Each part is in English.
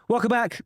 Welcome back.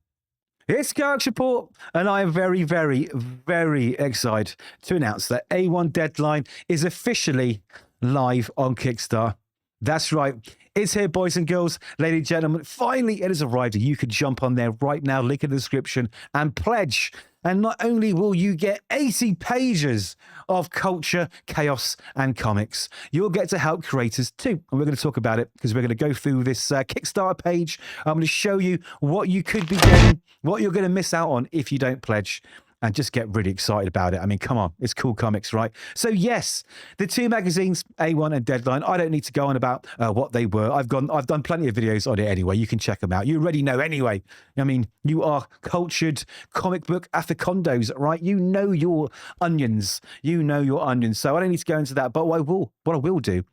It's Covacs Report, and I am very, very, very excited to announce that A1 Deadline is officially live on Kickstarter. That's right. It's here, boys and girls, ladies and gentlemen. Finally, it has arrived. You can jump on there right now, link in the description, and pledge. And not only will you get 80 pages of culture, chaos, and comics, you'll get to help creators too. And we're going to talk about it because we're going to go through this Kickstarter page. I'm going to show you what you could be getting, what you're going to miss out on if you don't pledge, and just get really excited about it. I mean, come on, it's cool comics, right? So yes, the two magazines, A1 and Deadline, I don't need to go on about what they were. I've done plenty of videos on it anyway. You can check them out. You already know anyway. I mean, you are cultured comic book aficionados, right? You know your onions. You know your onions. So I don't need to go into that. But what I will do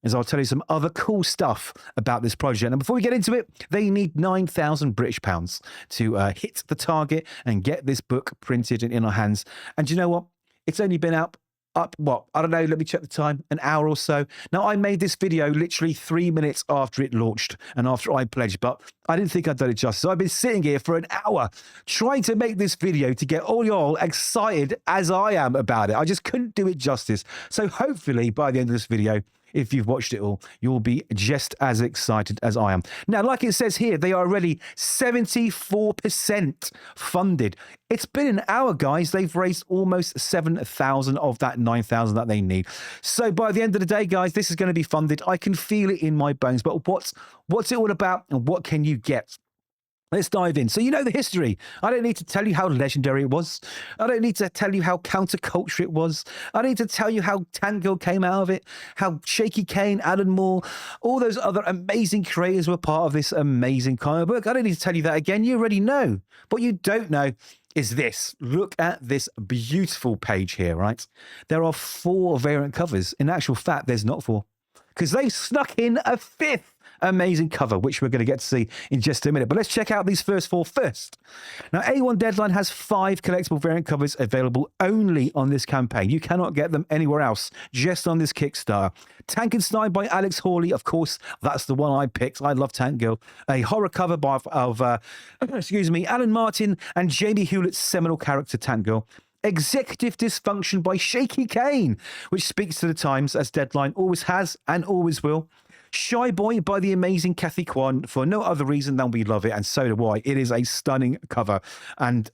is I'll tell you some other cool stuff about this project. And before we get into it, they need 9,000 British pounds to hit the target and get this book printed and in our hands. And you know what? It's only been up, what? I don't know, let me check the time, an hour or so. Now, I made this video literally 3 minutes after it launched and after I pledged, but I didn't think I'd done it justice. So I've been sitting here for an hour trying to make this video to get all y'all excited as I am about it. I just couldn't do it justice. So hopefully by the end of this video, if you've watched it all, you'll be just as excited as I am. Now, like it says here, they are already 74% funded. It's been an hour, guys. They've raised almost 7,000 of that 9,000 that they need. So by the end of the day, guys, this is going to be funded. I can feel it in my bones. But what's it all about and what can you get? Let's dive in. So you know the history. I don't need to tell you how legendary it was. I don't need to tell you how counterculture it was. I don't need to tell you how Tank Girl came out of it, how Shaky Kane, Alan Moore, all those other amazing creators were part of this amazing comic book. I don't need to tell you that again. You already know. What you don't know is this. Look at this beautiful page here, right? There are 4 variant covers. In actual fact, there's not 4 because they snuck in a 5th amazing cover, which we're going to get to see in just a minute. But let's check out these first 4 first. Now, A1 Deadline has 5 collectible variant covers available only on this campaign. You cannot get them anywhere else, just on this Kickstarter. Tankenstein by Alex Hawley, of course, that's the one I picked. I love Tank Girl. A horror cover of Alan Martin and Jamie Hewlett's seminal character, Tank Girl. Executive Dysfunction by Shaky Kane, which speaks to the times as Deadline always has and always will. Shy Boy by the amazing Kathy Kwan, for no other reason than we love it, and so do I. It is a stunning cover. And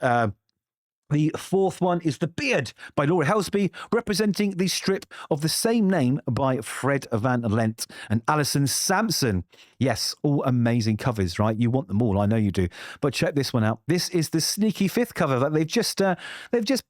the 4th one is The Beard by Laura Helsby, representing the strip of the same name by Fred Van Lent and Alison Sampson. Yes, all amazing covers, right? You want them all, I know you do. But check this one out. This is the sneaky 5th cover that they've just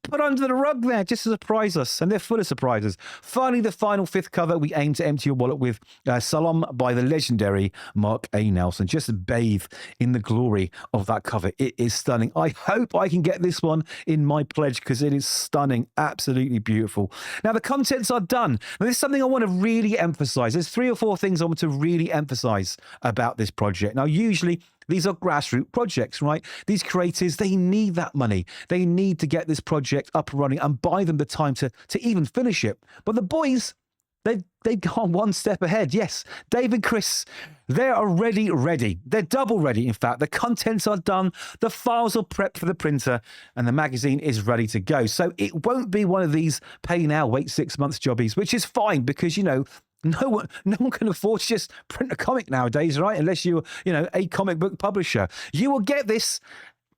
put under the rug there just to surprise us, and they're full of surprises. Finally, the final 5th cover we aim to empty your wallet with, Salom by the legendary Mark A. Nelson. Just bathe in the glory of that cover. It is stunning. I hope I can get this one in my pledge because it is stunning, absolutely beautiful. Now, the contents are done. Now, this is something I want to really emphasize. There's 3 or 4 things I want to really emphasize about this project. Now, usually these are grassroots projects, right? These creators, they need that money. They need to get this project up and running and buy them the time to even finish it. But the boys, they've gone one step ahead. Yes, Dave and Chris, they're already ready. They're double ready, in fact. The contents are done, the files are prepped for the printer, and the magazine is ready to go. So it won't be one of these pay now, wait 6 months jobbies, which is fine because, you know, no one can afford to just print a comic nowadays, right? Unless you're, a comic book publisher. You will get this,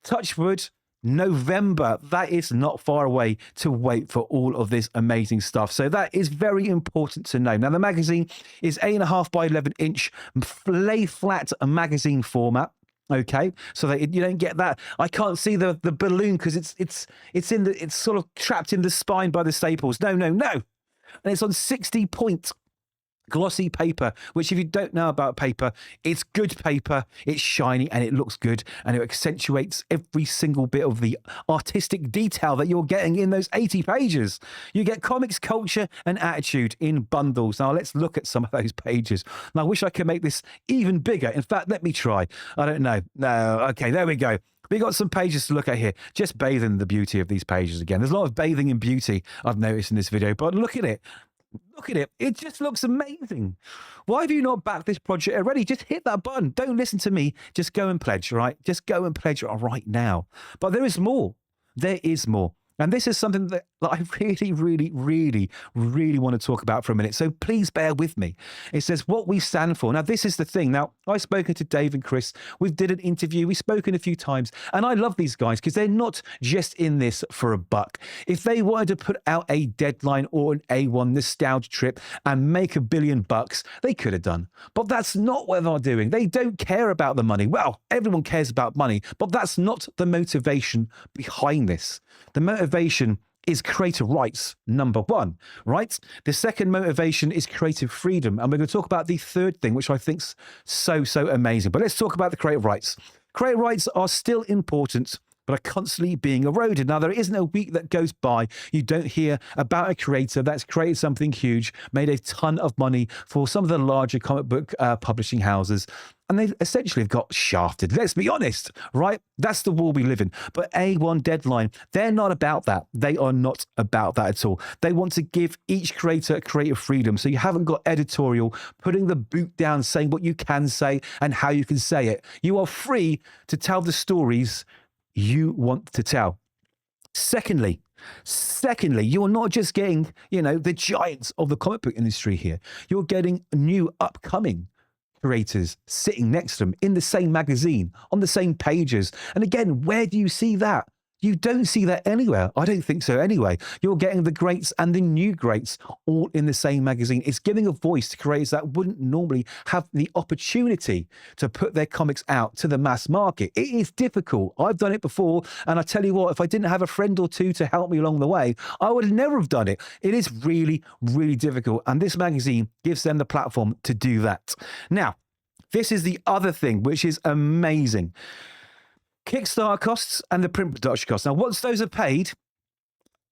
touch wood, November. That is not far away to wait for all of this amazing stuff. So that is very important to know. Now, the magazine is 8.5 by 11 inch lay flat magazine format. Okay, so that you don't get that. I can't see the balloon because it's sort of trapped in the spine by the staples. No. And it's on 60-point glossy paper, which if you don't know about paper, it's good paper, it's shiny and it looks good and it accentuates every single bit of the artistic detail that you're getting in those 80 pages. You get comics, culture and attitude in bundles. Now let's look at some of those pages. Now I wish I could make this even bigger. In fact, let me try. I don't know. No, okay, there we go. We got some pages to look at here. Just bathing in the beauty of these pages again. There's a lot of bathing in beauty I've noticed in this video, but look at it. Look at it. It just looks amazing. Why have you not backed this project already? Just hit that button. Don't listen to me. Just go and pledge, right? Just go and pledge right now. But there is more. There is more. And this is something that I really want to talk about for a minute. So please bear with me. It says what we stand for. Now, this is the thing. Now, I've spoken to Dave and Chris. We did an interview. We've spoken a few times. And I love these guys because they're not just in this for a buck. If they wanted to put out a deadline or an A1 nostalgia trip and make $1 billion, they could have done. But that's not what they're doing. They don't care about the money. Well, everyone cares about money, but that's not the motivation behind this. The motivation is creator rights, number one, right? The second motivation is creative freedom. And we're going to talk about the third thing, which I think's so amazing. But let's talk about the creative rights. Creative rights are still important, but are constantly being eroded. Now, there isn't a week that goes by you don't hear about a creator that's created something huge, made a ton of money for some of the larger comic book publishing houses, and they essentially have got shafted. Let's be honest, right? That's the world we live in. But A1 Deadline, they're not about that. They are not about that at all. They want to give each creator creative freedom. So you haven't got editorial putting the boot down, saying what you can say and how you can say it. You are free to tell the stories you want to tell. Secondly, you're not just getting, the giants of the comic book industry here. You're getting new upcoming creators sitting next to them in the same magazine, on the same pages. And again, where do you see that? You don't see that anywhere. I don't think so anyway. You're getting the greats and the new greats all in the same magazine. It's giving a voice to creators that wouldn't normally have the opportunity to put their comics out to the mass market. It is difficult. I've done it before. And I tell you what, if I didn't have a friend or two to help me along the way, I would never have done it. It is really difficult. And this magazine gives them the platform to do that. Now, this is the other thing, which is amazing. Kickstarter costs and the print production costs. Now, once those are paid,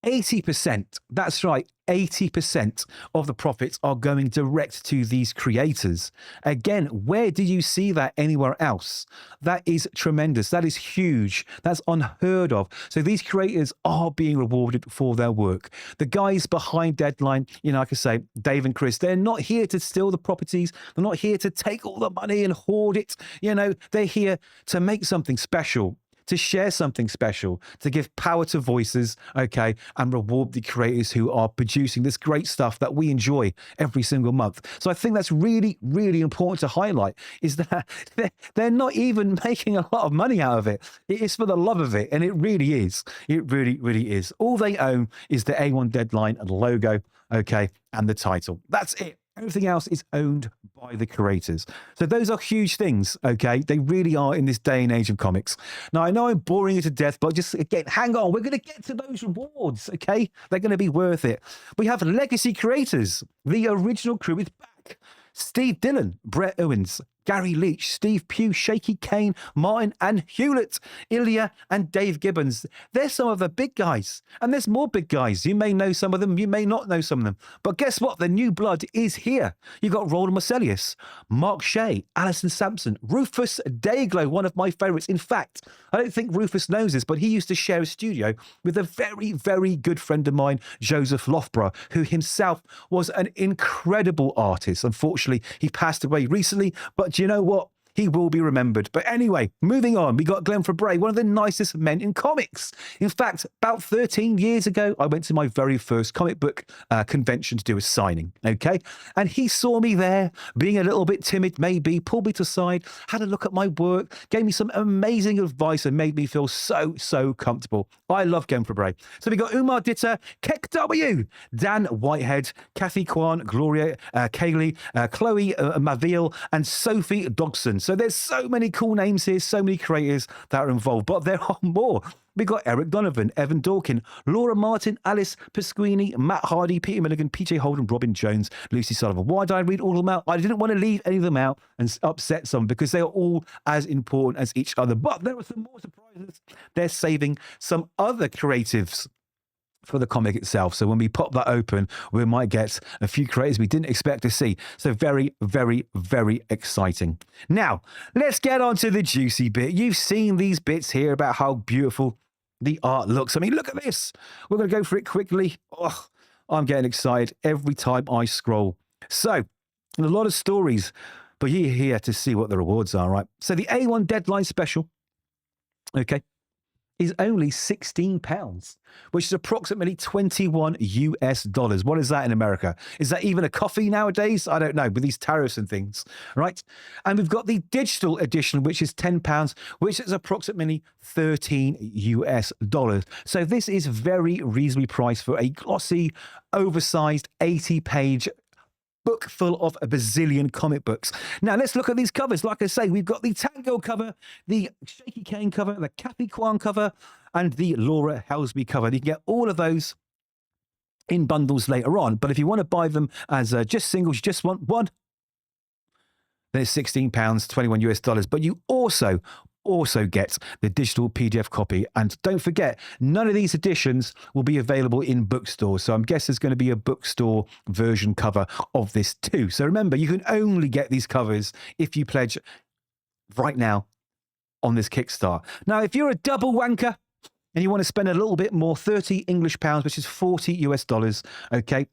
80%, that's right, 80% of the profits are going direct to these creators. Again, where do you see that anywhere else? That is tremendous. That is huge. That's unheard of. So these creators are being rewarded for their work. The guys behind Deadline, like I say, Dave and Chris, they're not here to steal the properties. They're not here to take all the money and hoard it. They're here to make something special, to share something special, to give power to voices, okay, and reward the creators who are producing this great stuff that we enjoy every single month. So I think that's really important to highlight, is that they're not even making a lot of money out of it. It is for the love of it, and it really is. It really is. All they own is the A1 Deadline and logo, okay, and the title. That's it. Everything else is owned by the creators. So those are huge things, okay? They really are in this day and age of comics. Now, I know I'm boring you to death, but just, again, hang on. We're going to get to those rewards, okay? They're going to be worth it. We have legacy creators. The original crew is back. Steve Dillion, Brett Ewins, Gary Leach, Steve Pugh, Shaky Kane, Martin and Hewlett, Elliott and Dave Gibbons. They're some of the big guys. And there's more big guys. You may know some of them. You may not know some of them. But guess what? The new blood is here. You've got Roland Marcelius, Mark Shea, Alison Sampson, Rufus Dayglo, one of my favorites. In fact, I don't think Rufus knows this, but he used to share a studio with a very good friend of mine, Joseph Loughborough, who himself was an incredible artist. Unfortunately, he passed away recently, but you know what? He will be remembered. But anyway, moving on, we got Glenn Fabray, one of the nicest men in comics. In fact, about 13 years ago, I went to my very first comic book convention to do a signing, okay? And he saw me there, being a little bit timid, maybe, pulled me to the side, had a look at my work, gave me some amazing advice and made me feel so comfortable. I love Glenn Fabray. So we got Umar Ditter, Keck W, Dan Whitehead, Kathy Kwan, Gloria Kaylee, Chloe Maville, and Sophie Dodson. So there's so many cool names here, so many creators that are involved, but there are more. We got Eric Donovan, Evan Dawkin, Laura Martin, Alice Pasquini, Matt Hardy, Peter Milligan, PJ Holden, Robin Jones, Lucy Sullivan. Why did I read all of them out? I didn't want to leave any of them out and upset some because they are all as important as each other. But there are some more surprises. They're saving some other creatives for the comic itself. So when we pop that open, we might get a few creators we didn't expect to see. So very exciting. Now, let's get on to the juicy bit. You've seen these bits here about how beautiful the art looks. I mean, look at this. We're going to go for it quickly. Oh, I'm getting excited every time I scroll. So, a lot of stories, but you're here to see what the rewards are, right? So the A1 deadline special, okay, is only £16, which is approximately 21 US dollars. What is that in America? Is that even a coffee nowadays? I don't know, with these tariffs and things, right? And we've got the digital edition, which is £10, which is approximately 13 US dollars. So this is very reasonably priced for a glossy, oversized 80-page book full of a bazillion comic books. Now, let's look at these covers. Like I say, we've got the Tango cover, the Shaky Kane cover, the Kathy Kwan cover, and the Laura Helsby cover. You can get all of those in bundles later on. But if you want to buy them as just singles, you just want one, then it's £16, 21 US dollars. But you also get the digital PDF copy. And don't forget, none of these editions will be available in bookstores. So I'm guessing there's going to be a bookstore version cover of this too. So remember, you can only get these covers if you pledge right now on this Kickstarter. Now, if you're a double wanker and you want to spend a little bit more, 30 English pounds, which is 40 US dollars, okay,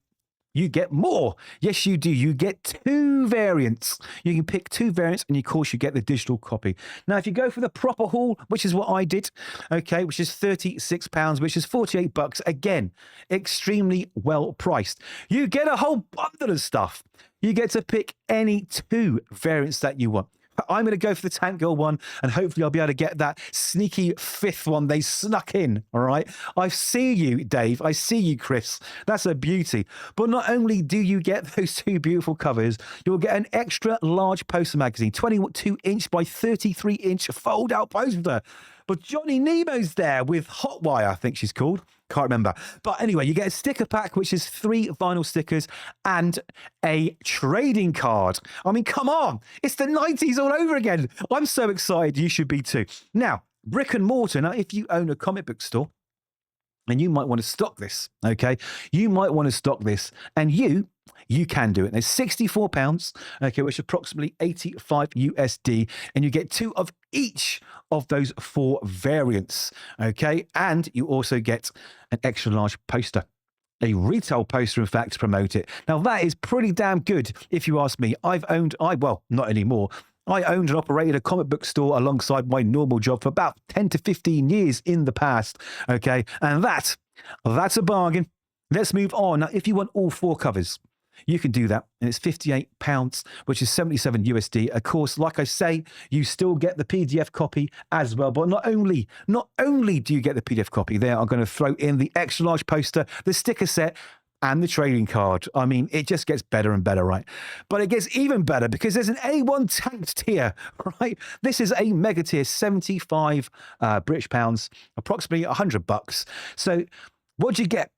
you get more. Yes, you do. You get 2 variants. You can pick 2 variants, and of course, you get the digital copy. Now, if you go for the proper haul, which is what I did, okay, which is £36, which is $48, again, extremely well priced. You get a whole bundle of stuff. You get to pick any 2 variants that you want. I'm going to go for the Tank Girl one, and hopefully I'll be able to get that sneaky 5th one they snuck in, all right? I see you, Dave. I see you, Chris. That's a beauty. But not only do you get those 2 beautiful covers, you'll get an extra large poster magazine, 22-inch by 33-inch fold-out poster. But Johnny Nemo's there with Hotwire, I think she's called. Can't remember. But anyway, you get a sticker pack, which is 3 vinyl stickers and a trading card. I mean, come on. It's the 90s all over again. I'm so excited. You should be too. Now, brick and mortar. Now, if you own a comic book store, and you might want to stock this, okay? You might want to stock this, and you can do it. There's £64, okay, which is approximately 85 USD, and you get 2 of each of those 4 variants, okay? And you also get an extra large poster, a retail poster, in fact, to promote it. Now, that is pretty damn good, if you ask me. Well, not anymore. I owned and operated a comic book store alongside my normal job for about 10 to 15 years in the past, okay? And that's a bargain. Let's move on. Now, if you want all 4 covers, you can do that, and it's £58, which is 77 USD. Of course, like I say, you still get the PDF copy as well. But not only do you get the PDF copy, they are going to throw in the extra large poster, the sticker set, and the trading card. I mean, it just gets better and better, right? But it gets even better because there's an A1 tanked tier, right? This is a mega tier, 75 British pounds, approximately $100. So what do you get?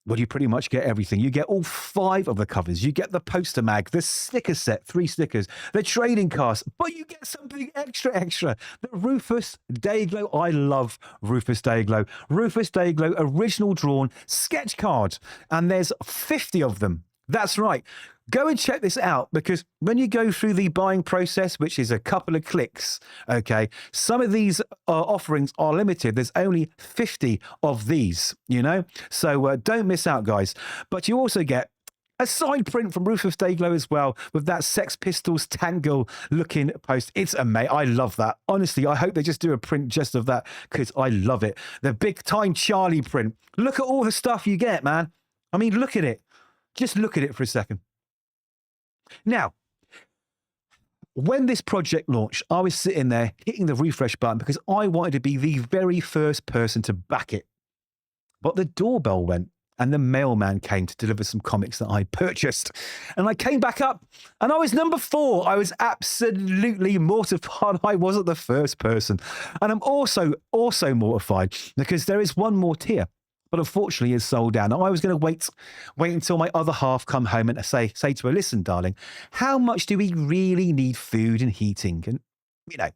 Well, you pretty much get everything. You get all 5 of the covers. You get the poster mag, the sticker set, 3 stickers, the trading cards, but you get something extra. The Rufus Dayglo. I love Rufus Dayglo. Rufus Dayglo original drawn sketch card. And there's 50 of them. That's right. Go and check this out, because when you go through the buying process, which is a couple of clicks, okay, some of these offerings are limited. There's only 50 of these, you know? So don't miss out, guys. But you also get a side print from Rufus Dayglo as well, with that Sex Pistols Tango looking post. It's amazing. I love that. Honestly, I hope they just do a print just of that, because I love it. The Big Time Charlie print. Look at all the stuff you get, man. I mean, look at it. Just look at it for a second. Now, when this project launched, I was sitting there hitting the refresh button because I wanted to be the very first person to back it. But the doorbell went and the mailman came to deliver some comics that I purchased. And I came back up and I was number 4. I was absolutely mortified I wasn't the first person. And I'm also mortified because there is one more tier, but unfortunately it's sold out. Now, I was going to wait until my other half come home and say to her, listen, darling, how much do we really need food and heating? And, you know,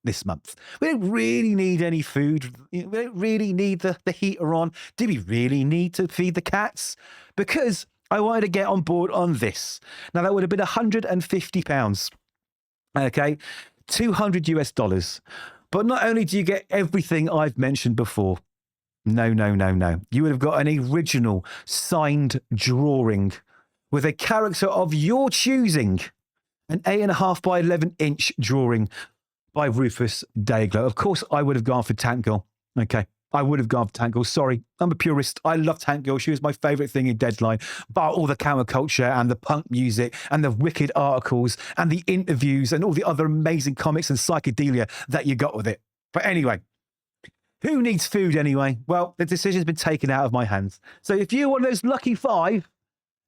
this month, we don't really need any food. We don't really need the heater on. Do we really need to feed the cats? Because I wanted to get on board on this. Now, that would have been £150. Okay, 200 US dollars. But not only do you get everything I've mentioned before, No, no, no, no. You would have got an original signed drawing with a character of your choosing, an 8.5 by 11-inch drawing by Rufus Dayglo. Of course, I would have gone for Tank Girl. Okay. I would have gone for Tank Girl. Sorry, I'm a purist. I love Tank Girl. She was my favourite thing in Deadline. But all the counterculture and the punk music and the wicked articles and the interviews and all the other amazing comics and psychedelia that you got with it. But anyway, who needs food anyway? Well, the decision's been taken out of my hands. So if you're one of those lucky 5,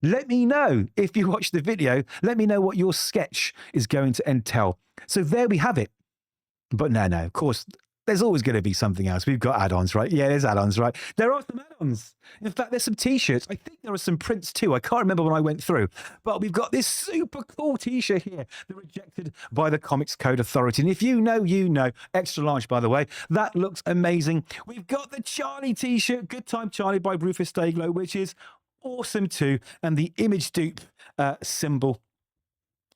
let me know. If you watch the video, let me know what your sketch is going to entail. So there we have it. But no, of course, there's always going to be something else. We've got add-ons, right? Yeah, there's add-ons, right? There are some add-ons. In fact, there's some T-shirts. I think there are some prints too. I can't remember when I went through. But we've got this super cool T-shirt here. They're rejected by the Comics Code Authority. And if you know, you know. Extra large, by the way. That looks amazing. We've got the Charlie T-shirt, Good Time Charlie by Rufus Dayglo, which is awesome too. And the image dupe symbol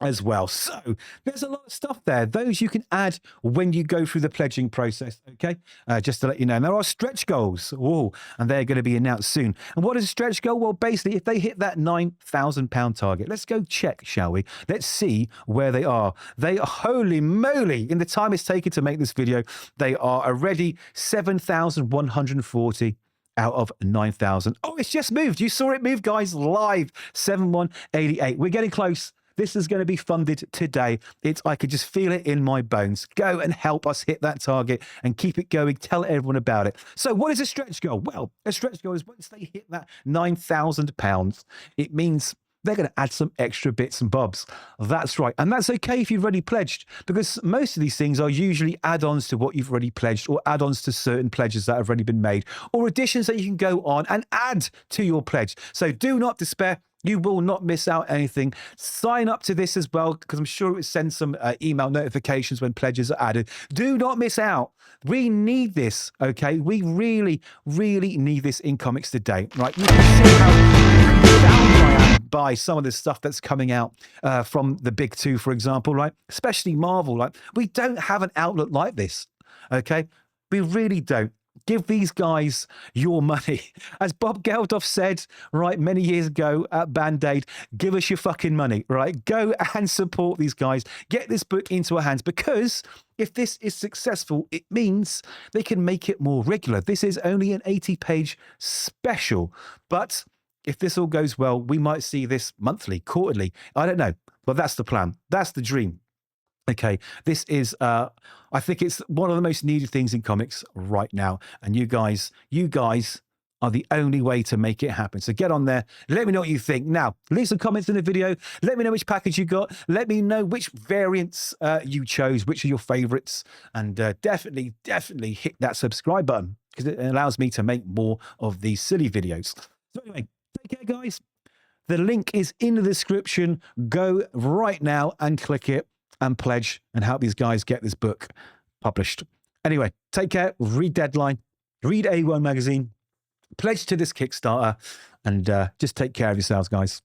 as well. So there's a lot of stuff there. Those you can add when you go through the pledging process, okay? Just to let you know. And there are stretch goals. Oh, and they're going to be announced soon. And what is a stretch goal? Well, basically, if they hit that £9,000 target, let's go check, shall we? Let's see where they are. They are, holy moly, in the time it's taken to make this video, they are already 7,140 out of 9,000. Oh, it's just moved. You saw it move, guys, live. 7188. We're getting close. This is going to be funded today. I could just feel it in my bones. Go and help us hit that target and keep it going. Tell everyone about it. So what is a stretch goal? Well, a stretch goal is once they hit that £9,000, it means they're going to add some extra bits and bobs. That's right. And that's okay if you've already pledged, because most of these things are usually add-ons to what you've already pledged, or add-ons to certain pledges that have already been made, or additions that you can go on and add to your pledge. So do not despair. You will not miss out anything. Sign up to this as well, because I'm sure it will send some email notifications when pledges are added. Do not miss out. We need this, okay? We really, really need this in comics today, right? You can see how confounded I am by some of the stuff that's coming out from the big two, for example, right? Especially Marvel, right? We don't have an outlet like this, okay? We really don't. Give these guys your money. As Bob Geldof said, right, many years ago at Band-Aid, give us your fucking money, right? Go and support these guys. Get this book into our hands, because if this is successful, it means they can make it more regular. This is only an 80-page special, but if this all goes well, we might see this monthly, quarterly. I don't know, but that's the plan. That's the dream. Okay, this is, I think it's one of the most needed things in comics right now. And you guys are the only way to make it happen. So get on there. Let me know what you think. Now, leave some comments in the video. Let me know which package you got. Let me know which variants you chose, which are your favorites. And definitely hit that subscribe button, because it allows me to make more of these silly videos. So anyway, take care, guys. The link is in the description. Go right now and click it and pledge and help these guys get this book published. Anyway, take care, read Deadline, read A1 magazine, pledge to this Kickstarter, and just take care of yourselves, guys.